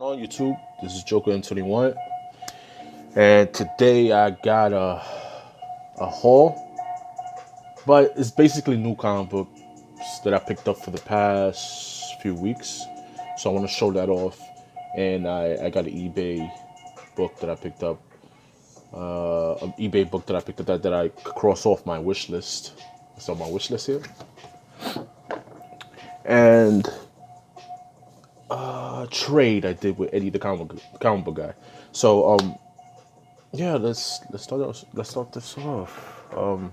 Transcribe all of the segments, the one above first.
On YouTube, this is Joker N21, and today I got a haul, but it's basically new comic books that I picked up for the past few weeks. So I want to show that off, and I got an eBay book that I picked up, an eBay book that I picked up that I could cross off my wish list. It's on my wish list here, and trade I did with Eddie, the comic book guy. So yeah, let's start this off. I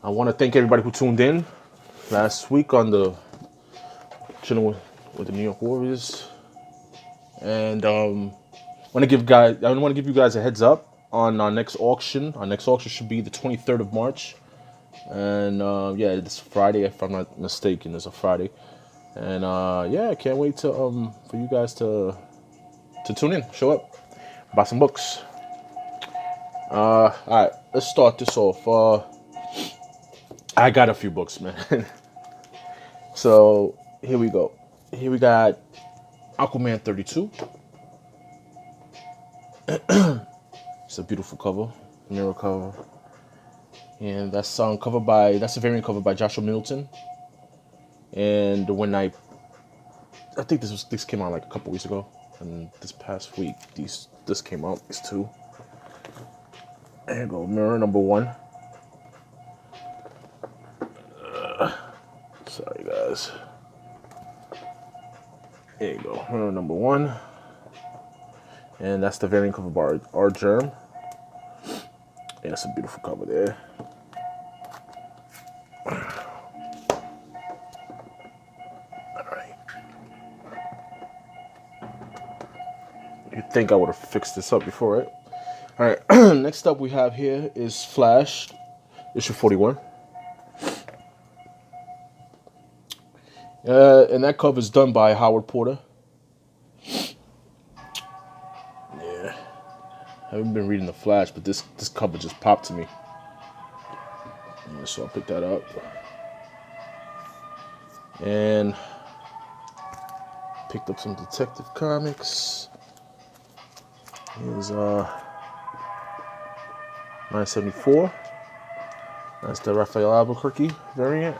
want to thank everybody who tuned in last week on the chilling with the New York Warriors, and I want to give you guys a heads up on our next auction. Our next auction should be the 23rd of March, and yeah, it's Friday if I'm not mistaken. It's a Friday, and yeah, I can't wait to for you guys to tune in, show up, buy some books. All right, let's start this off. I got a few books, man. So here we go. Here we got Aquaman 32. It's a beautiful cover, mirror cover, and that's that's a variant cover by Joshua Middleton. And when I think this came out like a couple weeks ago, and this past week this came out. These two. There you go, mirror number one. Sorry, guys. There you go, mirror number one. And that's the variant cover by our Germ. Yeah, that's a beautiful cover there. Alright. You'd think I would have fixed this up before, right? Alright, next up we have here is Flash, issue 41. And that cover is done by Howard Porter. Yeah. I haven't been reading The Flash, but this cover just popped to me. Yeah, so I'll pick that up. And picked up some Detective Comics. Here's 974. That's the Raphael Albuquerque variant.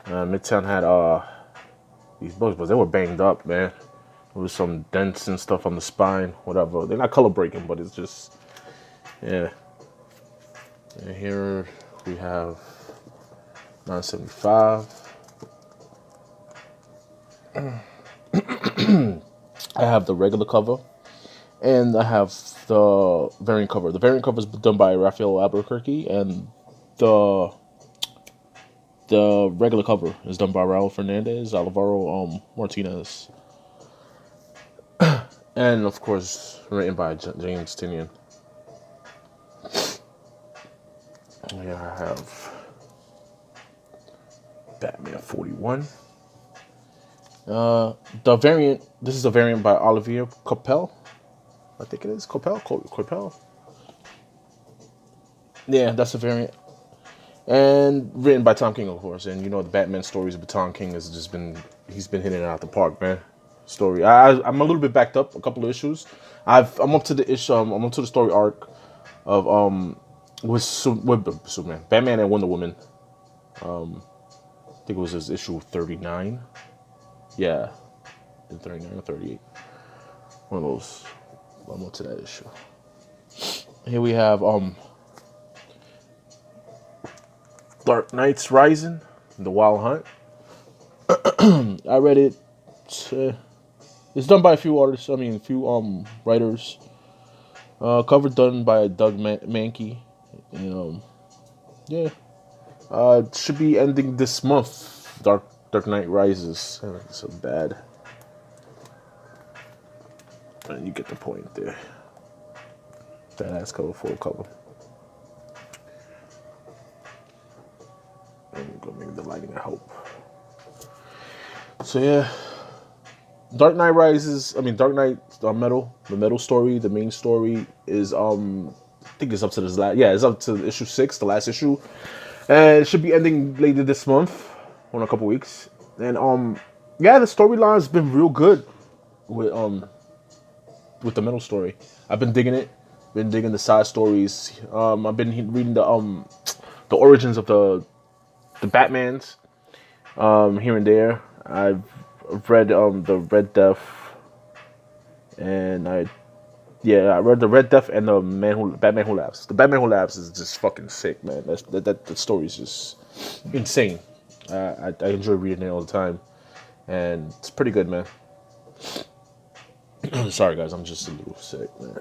Midtown had these books, but they were banged up, man. There was some dents and stuff on the spine, whatever. They're not color breaking, but it's just, yeah. And here we have 975. I have the regular cover, and I have the variant cover. The variant cover is done by Raphael Albuquerque, and the regular cover is done by Raul Fernandez, Alvaro Martinez, and of course written by James Tynion. Here I have Batman 41. This is a variant by Olivier Coipel. I think it is Coipel. Yeah, that's a variant. And written by Tom King, of course. And you know the Batman stories with Tom King he's been hitting it out the park, man. Story. I'm a little bit backed up, a couple of issues. I'm up to the issue. I'm up to the story arc of with Superman, Batman and Wonder Woman. I think it was his issue 39. Yeah, 39 or 38. One of those. I'm up to that issue. Here we have Dark Knight's Rising, The Wild Hunt. I read it. It's done by a few artists. A few writers. Cover done by Doug Mankey. Yeah. It should be ending this month. Dark Knight Rises. It's so bad. And you get the point there. Badass cover, full cover. And go maybe the lighting, I hope. So yeah, Dark Knight Rises. Dark Knight Metal. The Metal story, the main story is I think it's up to this last. Yeah, it's up to issue 6, the last issue, and it should be ending later this month, or in a couple weeks. And Yeah, the storyline's been real good with the middle story. I've been digging it. Been digging the side stories. I've been reading the origins of the Batmans here and there. I've read the Red Death, and I read the Red Death and the Batman Who Laughs. The Batman Who Laughs is just fucking sick, man. That the story is just insane. I enjoy reading it all the time, and it's pretty good, man. Sorry, guys, I'm just a little sick, man.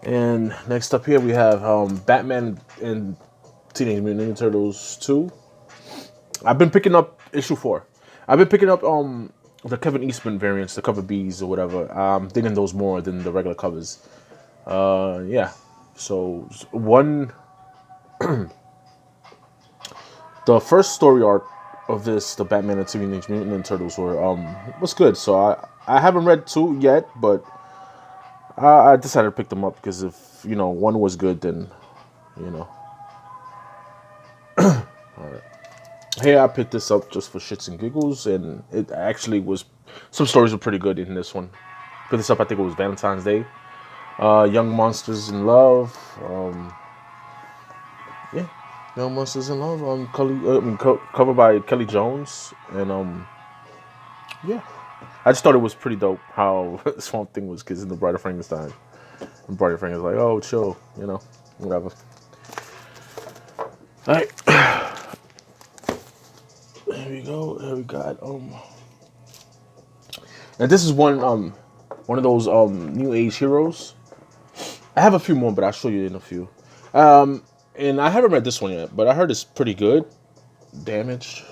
And next up here we have Batman and Teenage Mutant Ninja Turtles 2. I've been picking up issue 4. I've been picking up the Kevin Eastman variants, the cover Bs or whatever. I'm digging those more than the regular covers. Yeah. So one, the first story arc of this, the Batman and Teenage Mutant Ninja Turtles, was good. So I haven't read 2 yet, but I decided to pick them up because if one was good, then All right. Hey, I picked this up just for shits and giggles, and it actually was. Some stories were pretty good in this one. Picked this up, I think it was Valentine's Day. Young Monsters in Love. Yeah, Young Monsters in Love. Covered by Kelly Jones, and yeah, I just thought it was pretty dope how Swamp Thing was kissing the Bride of Frankenstein, and Bride of Frankenstein's like, oh, chill, whatever. All right. Here we go. Here we got and this is one of those new age heroes. I have a few more, but I'll show you in a few. And I haven't read this one yet, but I heard it's pretty good. Damage,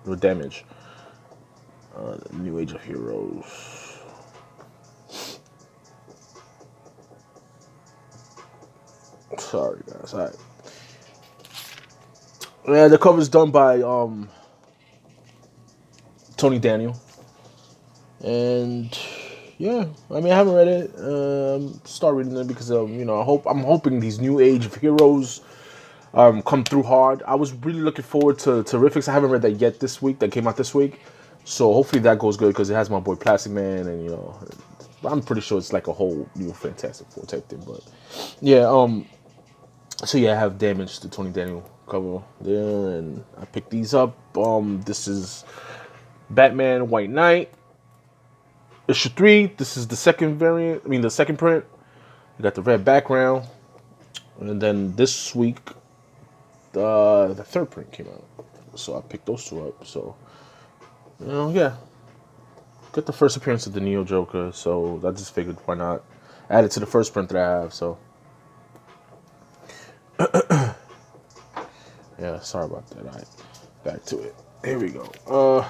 or Damage. New Age of Heroes. Sorry, guys. All right. Yeah, the cover's done by Tony Daniel, and yeah, I mean I haven't read it. Start reading it because I'm hoping these new age of heroes come through hard. I was really looking forward to Terrifics. I haven't read that yet this week. That came out this week, so hopefully that goes good because it has my boy Plastic Man, and I'm pretty sure it's like a whole new Fantastic Four type thing. But yeah, so yeah, I have Damage, the Tony Daniel cover there, and I picked these up. This is Batman White Knight issue 3. This is the second variant. I mean the second print. You got the red background, and then this week the third print came out. So I picked those 2 up. So yeah, got the first appearance of the Neo Joker. So I just figured why not add it to the first print that I have. So. Yeah, sorry about that. All right, back to it. Here we go.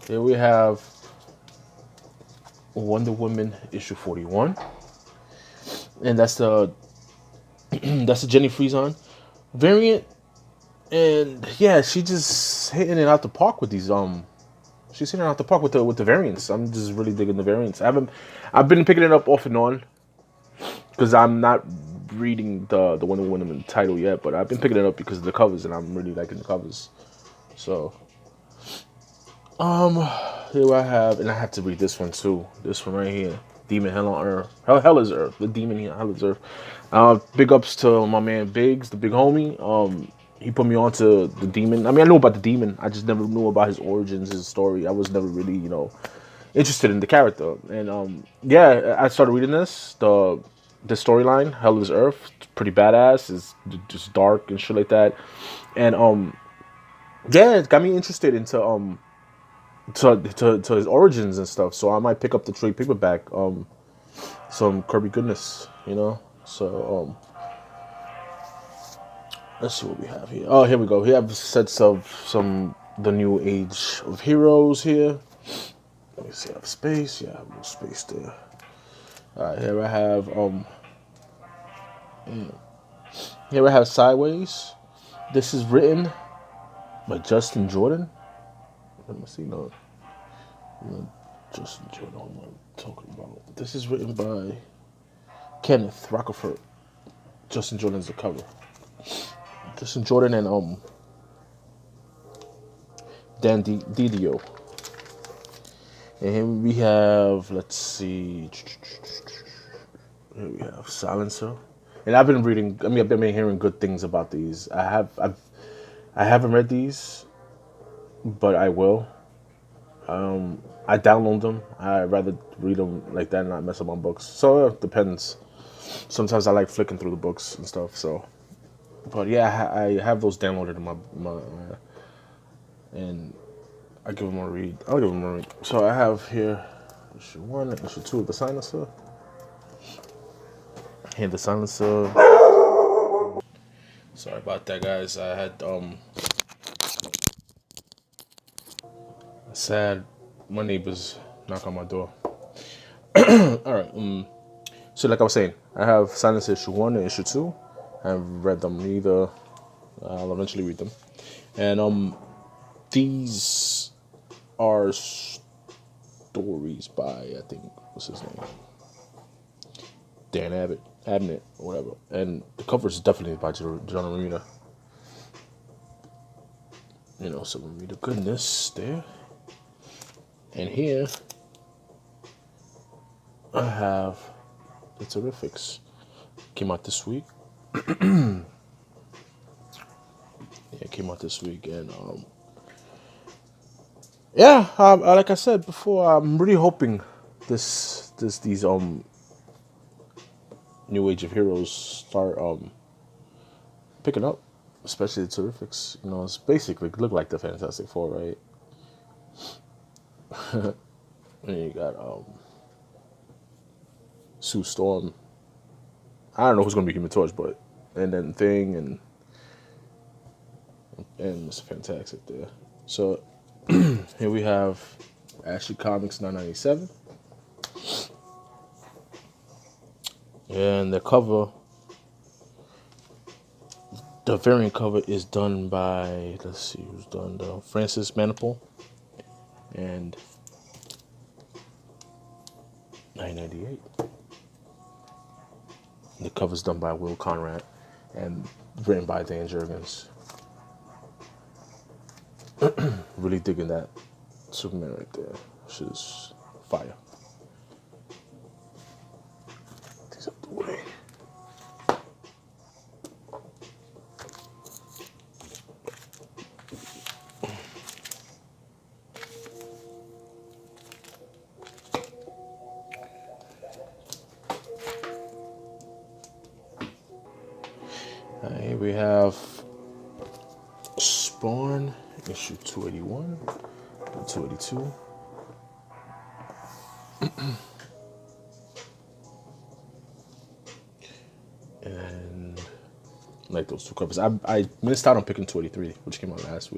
Here we have Wonder Woman issue 41, and that's the that's the Jenny Frieson variant, and yeah, she just hitting it out the park with these she's hitting it out the park with the variants. I'm just really digging the variants. I've been picking it up off and on because I'm not reading the Wonder Woman title yet, but I've been picking it up because of the covers, and I'm really liking the covers. So, here I have, and I have to read this one too. This one right here, Demon Hell on Earth. Hell is Earth. The Demon Hell is Earth. Big ups to my man Biggs, the big homie. He put me on to the Demon. I mean, I knew about the Demon. I just never knew about his origins, his story. I was never really, interested in the character. And yeah, I started reading this. The storyline, Hell is Earth, it's pretty badass. It's just dark and shit like that, and yeah, it got me interested into to his origins and stuff. So I might pick up the trade paperback, some Kirby goodness, So let's see what we have here. Oh, here we go. We have sets of the new age of heroes here. Let me see. I have space. Yeah, I have no space there. Alright, here I have here I have Sideways. This is written by Justin Jordan. Let me see, no, Justin Jordan. What am I talking about? This is written by Kenneth Rockefeller. Justin Jordan's the cover. Justin Jordan and Didio. And here we have, let's see, here we have Silencer. And I've been reading. I mean, I've been hearing good things about these. I haven't read these, but I will. I download them. I rather read them like that and not mess up my books. So it depends. Sometimes I like flicking through the books and stuff. So, but yeah, I have those downloaded in my and I give them a read. I'll give them a read. So I have here issue 1 and issue 2 of the Silencer. Here the Silencer. Sorry about that, guys. I had sad. My neighbors knock on my door. All right. So like I was saying, I have Silence issue 1 and issue 2. I haven't read them either. I'll eventually read them. And these are stories by, I think, what's his name? Dan Abnett, or whatever. And the cover is definitely by John Romita. You know, some Romita goodness there. And here, I have the Terrifics. Came out this week. Yeah, it came out this week. And, yeah, like I said before, I'm really hoping these New Age of Heroes start picking up, especially the Terrifics. You know, it's basically look like the Fantastic Four, right? And you got Sue Storm. I don't know who's gonna be Human Torch, but and then Thing and Mr. Fantastic there. So here we have Ashley Comics 997. And the cover, the variant cover is done by, let's see who's done, Francis Manipul. And 998. The cover's done by Will Conrad and written by Dan Jurgens. Really digging that Superman right there. Shit is fire. These up the way. Here we have Spawn, issue 281, 282. And like those two covers. I missed out on picking 283, which came out last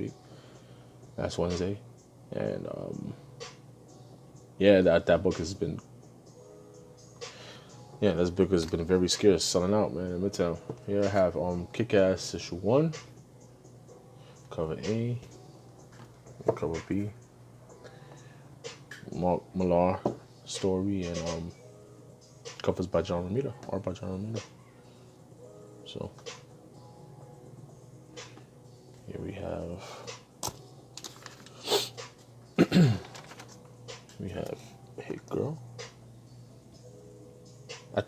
Wednesday. And yeah, that book has been, this book has been very scarce, selling out, man, in Midtown. Here I have Kick-Ass issue 1, cover A, and cover B. Mark Millar story, and covers by John Romita, art by John Romita. So here we have Hit Girl.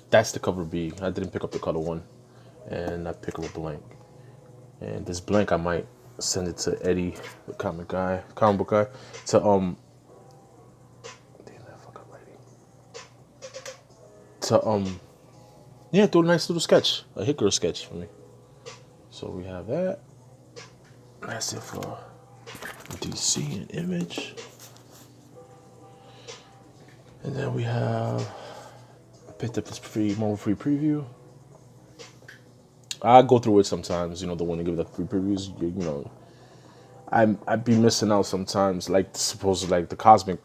That's the cover B. I didn't pick up the color one, and I pick up a blank. And this blank, I might send it to Eddie, the comic book guy, to damn that fuck up, lady. To do a nice little sketch, a Hit Girl sketch for me. So we have that. That's it for DC and Image. And then we have, I picked up this Marvel free preview. I go through it sometimes, the one to give the free previews, I'd be missing out sometimes, like supposedly like the Cosmic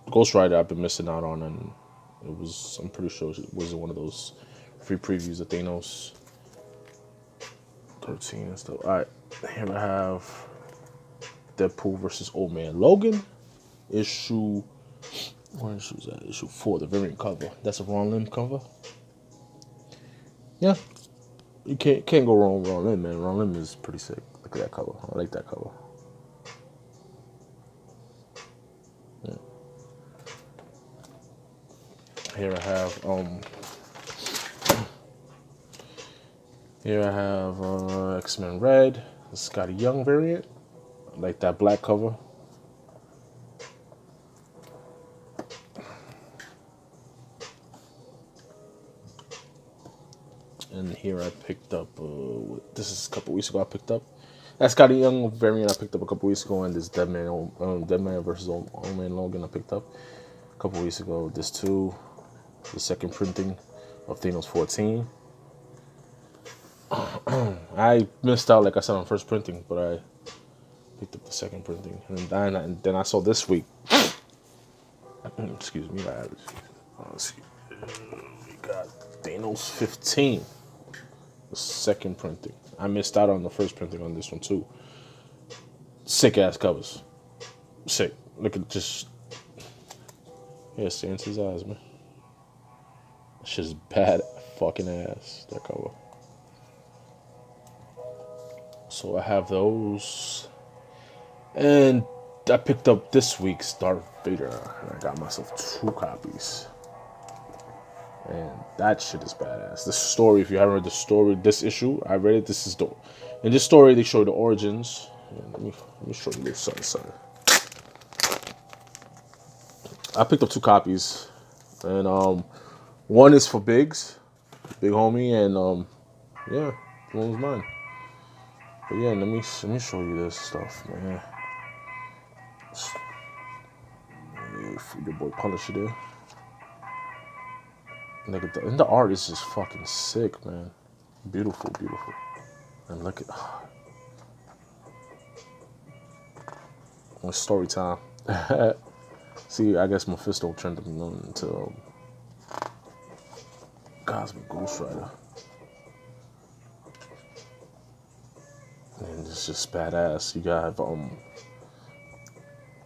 Ghost Rider I've been missing out on, and I'm pretty sure it was one of those free previews of Thanos 13 and stuff. Alright, here I have Deadpool versus Old Man Logan, issue 4, the variant cover. That's a Ron Lim cover. Yeah, you can't go wrong with Ron Lim, man. Ron Lim is pretty sick. Look at that cover. I like that cover. Yeah. Here I have X-Men Red. It's got a young variant, like that black cover. And here I picked up, this is a couple weeks ago I picked up. That's got a young variant I picked up a couple weeks ago, and this Dead Man versus Old Man Logan I picked up a couple weeks ago. This too, the second printing of Thanos 14. I missed out, like I said, on first printing, but I picked up the second printing. And then I saw this week. Excuse me, let's see. We got Thanos 15. The second printing. I missed out on the first printing on this one too. Sick ass covers. Sick. Look at just. Yeah, staring his eyes, man. It's just bad fucking ass, that cover. So I have those. And I picked up this week's Darth Vader. And I got myself 2 copies. And that shit is badass. The story, if you haven't read the story, this issue, I read it. This is the. In this story, they show the origins. Yeah, let me show you this something. I picked up 2 copies. And one is for Biggs, Big Homie, and yeah, one was mine. But yeah, let me show you this stuff, man. Yeah, your boy Punisher there. And the art is just fucking sick, man. Beautiful, beautiful. And look at it's story time. See, I guess Mephisto turned him on into Cosmic Ghost Rider. And it's just badass. You got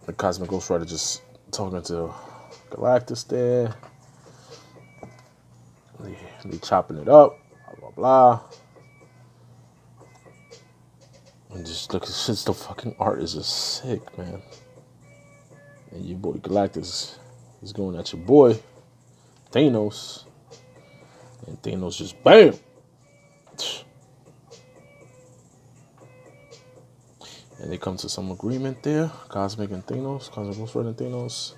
the Cosmic Ghost Rider just talking to Galactus there. They chopping it up, blah blah blah. And just look, it's the fucking art is just sick, man. And your boy Galactus is going at your boy Thanos, and Thanos just bam. And they come to some agreement there, Cosmic and Thanos, Cosmic Ghost Rider and Thanos.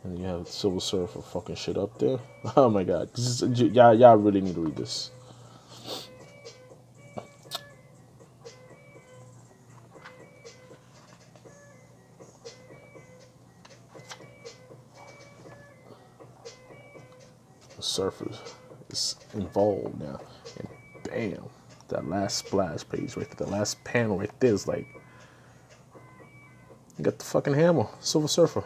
And you have Silver Surfer fucking shit up there. Oh my god. Y'all really need to read this. The Surfer is involved now. And bam. That last splash page right there. The last panel right there is like. You got the fucking hammer. Silver Surfer.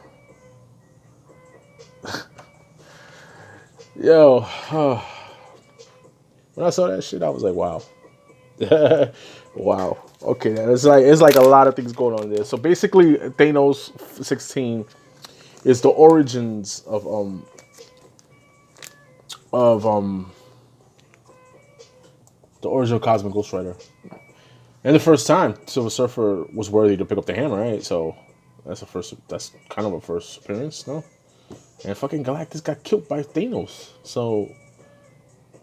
Yo, when I saw that shit, I was like, wow. Wow. Okay, it's like a lot of things going on there. So basically, Thanos 16 is the origins of the original Cosmic Ghost Rider. And the first time Silver Surfer was worthy to pick up the hammer, right? So that's kind of a first appearance, no? And fucking Galactus got killed by Thanos. So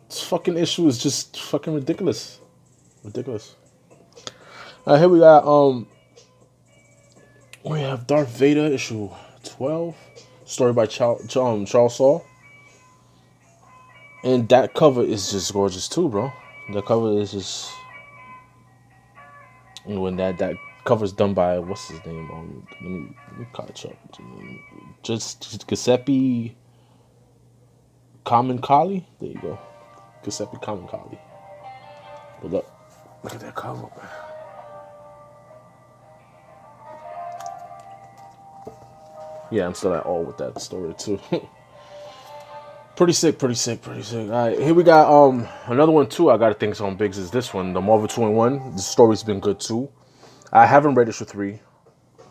this fucking issue is just fucking ridiculous. Ridiculous. Here we got we have Darth Vader issue 12, story by Charles Soule. And that cover is just gorgeous too, bro. The cover is just, when that cover's done by, what's his name? Let me catch up. Just Giuseppe Kali. There you go. Giuseppe Kali. Hold up. Look at that cover, man. Yeah, I'm still at all with that story too. Pretty sick. All right, here we got another one too. I gotta think on Biggs is this one, the Marvel 2-in-1. The story's been good too. I haven't read issue 3.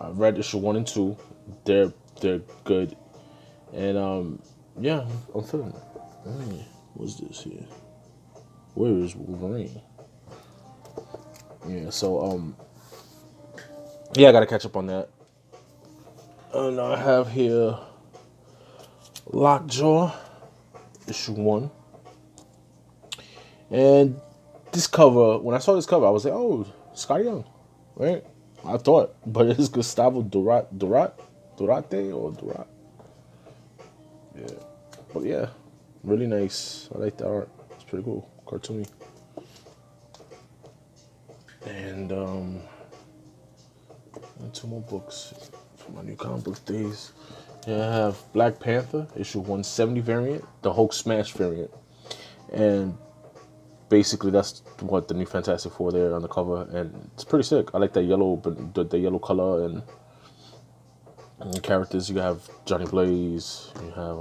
I've read issue 1 and 2. They're good, and yeah, I'm feeling it. Hey, what's this here? Where is Wolverine? Yeah, so yeah, I gotta catch up on that. And I have here Lockjaw, issue 1. And this cover, when I saw this cover, I was like, oh, Scotty Young, right? I thought, but it's Gustavo Durate or Durat. Yeah. But yeah, really nice. I like the art. It's pretty cool. Cartoony. And 2 more books for my new comic book days. Yeah, I have Black Panther, issue 170 variant, the Hulk Smash variant. And basically that's what the new Fantastic Four there on the cover, and it's pretty sick. I like that yellow, the yellow color, and the characters. You have Johnny Blaze, you have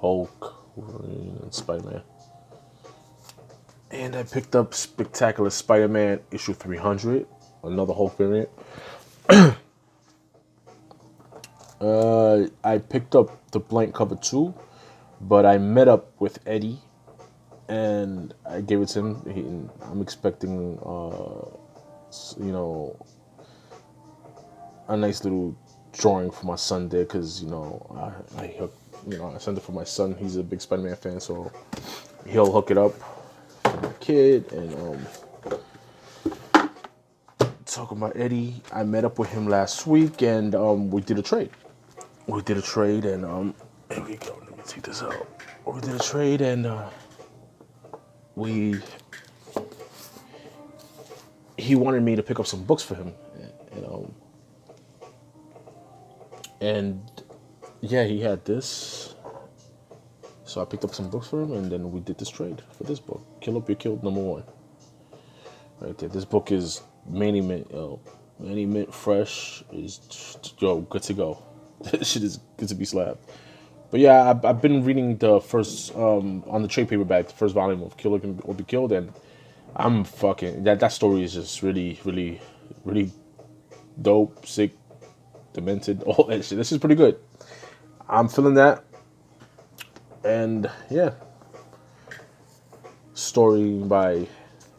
Hulk, Wolverine, and Spider-Man. And I picked up Spectacular Spider-Man issue 300, another Hulk variant. I picked up the blank cover too, but I met up with Eddie, and I gave it to him. I'm expecting, a nice little drawing for my son there, because I sent it for my son. He's a big Spider-Man fan, so he'll hook it up for my kid. And talking about Eddie, I met up with him last week, and we did a trade. And here we go. Let me take this out. We did a trade, and he wanted me to pick up some books for him, and yeah, he had this, so I picked up some books for him, and then we did this trade for this book, Kill Up Your Killed #1, right there. This book is Manny Mint fresh, is good to go. This shit is good to be slapped. But yeah, I've been reading the first on the trade paperback, the first volume of Kill Up or Be Killed, and I'm fucking that story is just really, really, really dope, sick, demented, all that shit. This is pretty good. I'm feeling that. And yeah, story by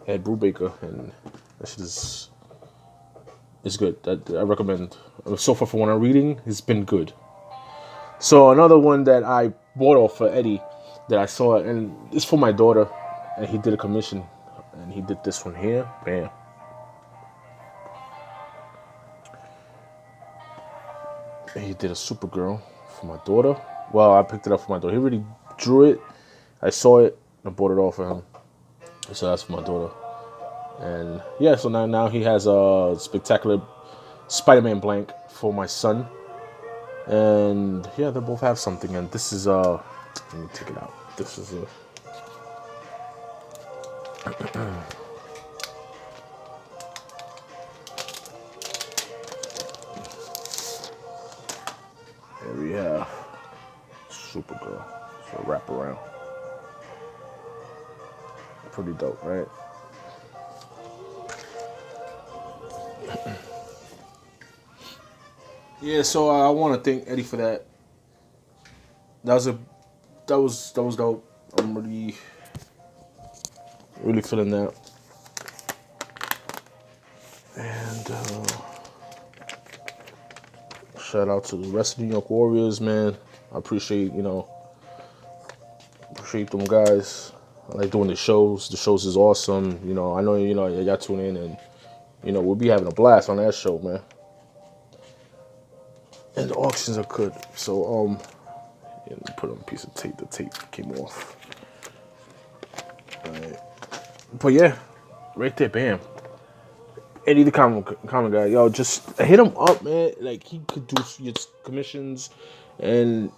Ed Brubaker, and that shit is good. That I recommend. So far from what I'm reading, it's been good. So another one that I bought off for Eddie that I saw, and it's for my daughter, and he did a commission, and he did this one here. Bam. And he did a Supergirl for my daughter. Well, I picked it up for my daughter. He already drew it. I saw it. I bought it off for him. So that's for my daughter. And yeah, so now he has a Spectacular Spider-Man blank for my son. And yeah, they both have something. And this is let me take it out. This is there we have Supergirl. So wrap around. Pretty dope, right? Yeah, so I want to thank Eddie for that. That was dope. I'm really feeling that. And shout out to the rest of the New York Warriors, man. I appreciate them guys. I like doing the shows. The shows is awesome. I know y'all tune in, and we'll be having a blast on that show, man. And the auctions are good. So put on a piece of tape. The tape came off. All right. But yeah, right there, bam. Eddie the comic guy, yo, just hit him up, man. Like, he could do your commissions, and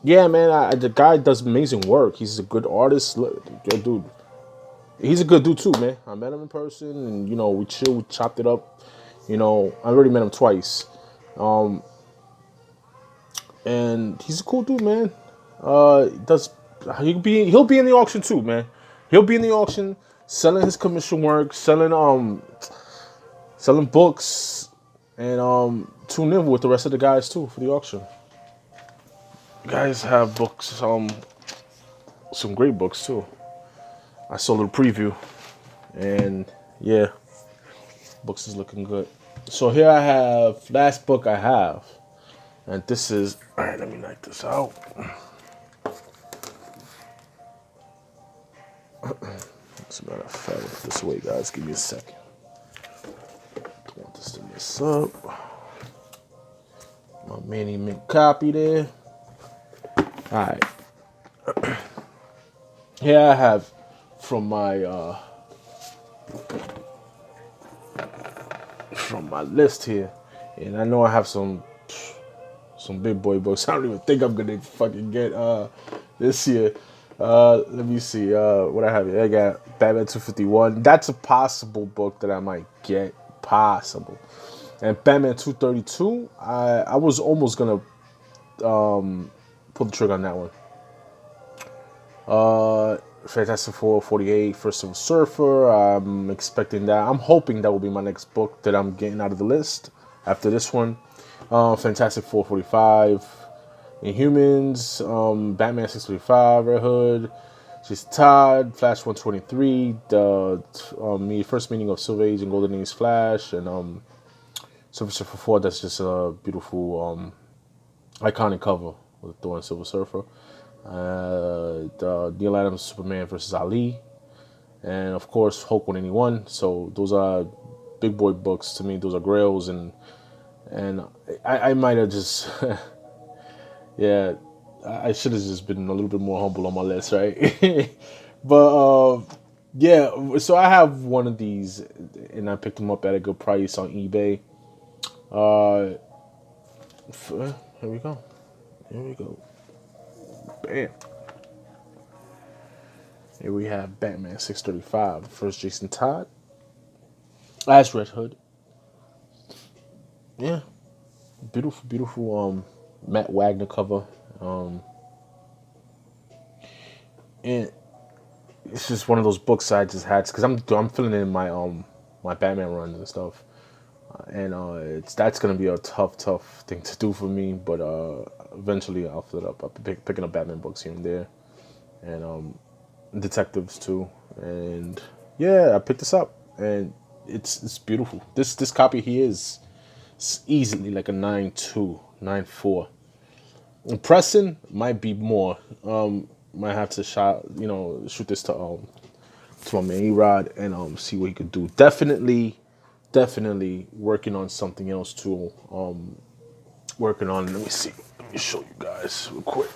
yeah, man, the guy does amazing work. He's a good artist. Look, yo, dude, he's a good dude too, man. I met him in person, and we chilled, we chopped it up. I already met him twice, and he's a cool dude, man. He'll be in the auction too, man. He'll be in the auction, selling his commission work, selling books, and tune in with the rest of the guys too for the auction. You guys have books, some great books too. I saw a little preview, and yeah, books is looking good. So here I have last book I have, And this is, all right, let me knock this out. As a matter of fact, this way, guys. Give me a second. Don't want this to mess up. My mini mint copy there. All right. Here I have from my list here, and I know I have some big boy books. I don't even think I'm gonna fucking get this year. Let me see what I have here. I got Batman 251. That's a possible book that I might get. Possible. And Batman 232. I was almost gonna pull the trigger on that one. Fantastic Four 48, First Silver Surfer. I'm expecting that. I'm hoping that will be my next book that I'm getting out of the list after this one. Fantastic Four 45, Inhumans, Batman 635, Red Hood, Jason Todd, Flash 123, the first meeting of Silver Age and Golden Age Flash, and Silver Surfer 4. That's just a beautiful, iconic cover with Thor and Silver Surfer. The Neil Adams Superman versus Ali, and of course Hulk 181. So those are big boy books to me. Those are grails, and I might have just yeah, I should have just been a little bit more humble on my list, right? But yeah, so I have one of these, and I picked them up at a good price on eBay. Here we go. Here we go. Bam. Here we have Batman 635, first Jason Todd. As Red Hood. Yeah. Beautiful, beautiful Matt Wagner cover. And it's just one of those books I just had because I'm filling in my Batman runs and stuff. And that's gonna be a tough thing to do for me, but eventually I'll fill it up. I'll be picking up Batman books here and there, and detectives too. And yeah, I picked this up, and it's beautiful. This copy here is easily like a 9.2, 9.4. Pressing might be more. Might have to shoot this to my man E-Rod and see what he could do. Definitely working on something else too. Working on. Let me see. Let me show you guys real quick.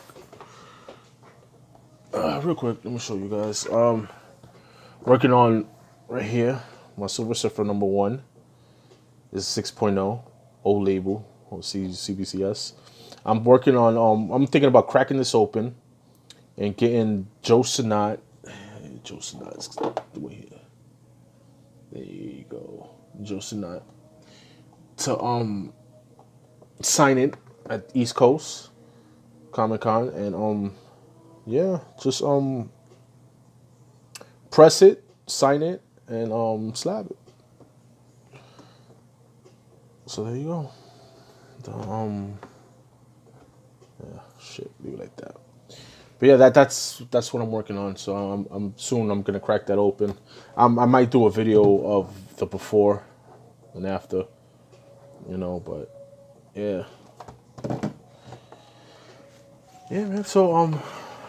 Let me show you guys. Working on right here. My Silver Surfer #1 is 6.0, old label, CBCS. I'm working on. I'm thinking about cracking this open and getting Joe Sinat. Joe Sinat's the way here. There you go. Joe Sinat to sign it at East Coast Comic Con, and yeah, just press it, sign it, and slab it. So there you go. Yeah, shit, leave it like that. But yeah, that's what I'm working on. So I'm gonna crack that open. I might do a video of the before and after, But yeah, man. So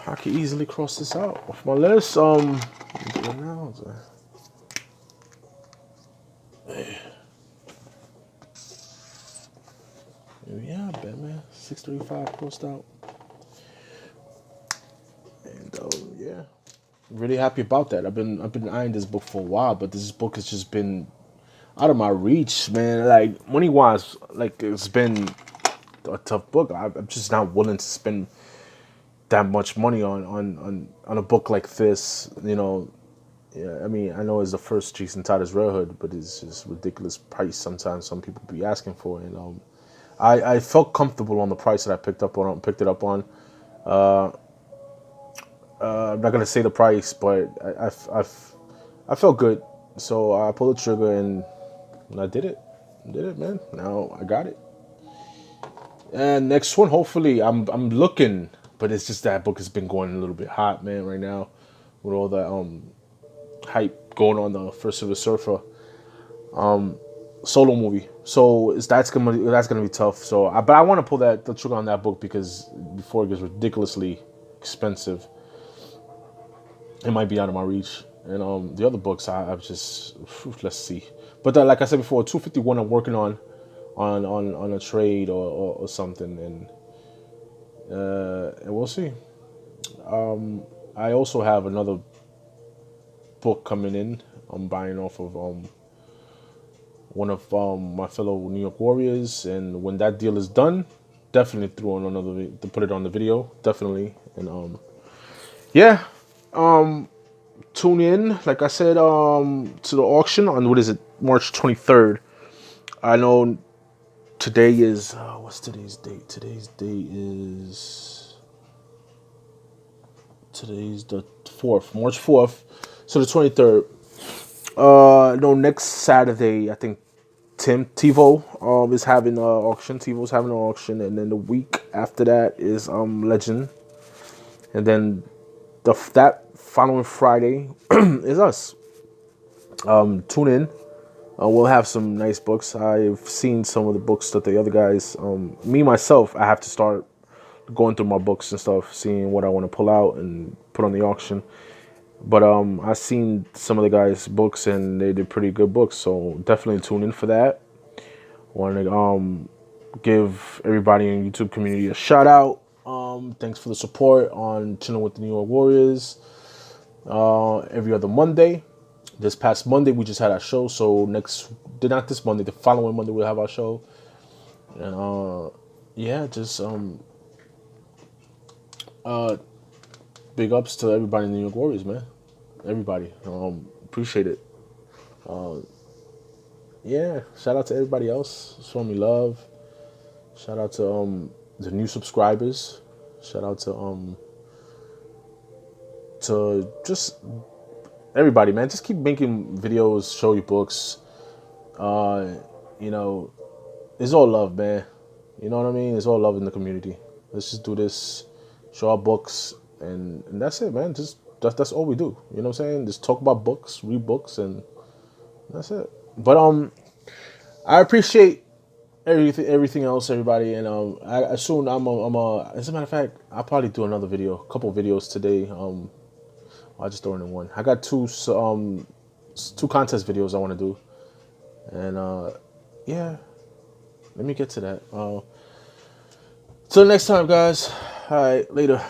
I can easily cross this out off my list. Now, yeah, Batman 635 crossed out. And yeah, really happy about that. I've been eyeing this book for a while, but this book has just been out of my reach, man. Like money wise, like it's been a tough book. I'm just not willing to spend that much money on a book like this. Yeah, I mean, I know it's the first Jason Todd Red Hood, but it's just ridiculous price sometimes some people be asking for. And I felt comfortable on the price that I picked it up on. I'm not gonna say the price, but I felt good, so I pulled the trigger and I did it. Did it, man. Now I got it. And next one, hopefully, I'm looking, but it's just that book has been going a little bit hot, man, right now, with all that hype going on the First Silver Surfer. solo movie. So that's gonna be tough. So, but I want to pull the trigger on that book because before it gets ridiculously expensive, it might be out of my reach. And the other books, I've just let's see. But like I said before, 251 I'm working on a trade or something, and we'll see. I also have another book coming in. I'm buying off of one of my fellow New York Warriors, and when that deal is done, definitely throw on another to put it on the video, definitely. And yeah, tune in. Like I said, to the auction on what is it, March 23rd. I know today is what's today's date? Today's the 4th, March 4th. So the 23rd. No, next Saturday, I think TiVo is having an auction. TiVo's having an auction, and then the week after that is Legend, and then that following Friday is us. Tune in. We'll have some nice books. I've seen some of the books that the other guys. Me myself, I have to start going through my books and stuff, seeing what I want to pull out and put on the auction. But I've seen some of the guys' books, and they did pretty good books. So definitely tune in for that. Want to give everybody in the YouTube community a shout out. Thanks for the support on Chilling with the New York Warriors. Every other Monday. This past Monday we just had our show. So not this Monday, the following Monday we'll have our show. And yeah, just big ups to everybody in the New York Warriors, man. Everybody. Appreciate it. Yeah, shout out to everybody else. Show me love. Shout out to the new subscribers. Shout out to just everybody, man. Just keep making videos, show your books. You know, it's all love, man. You know what I mean? It's all love in the community. Let's just do this, show our books, and that's it, man. Just that's all we do. You know what I'm saying? Just talk about books, read books, and that's it. But I appreciate everything else, everybody, and I soon as a matter of fact, I'll probably do another video, a couple videos today. I'll just throw it in one. I got two contest videos I want to do, and yeah, let me get to that. Till next time, guys. All right, later.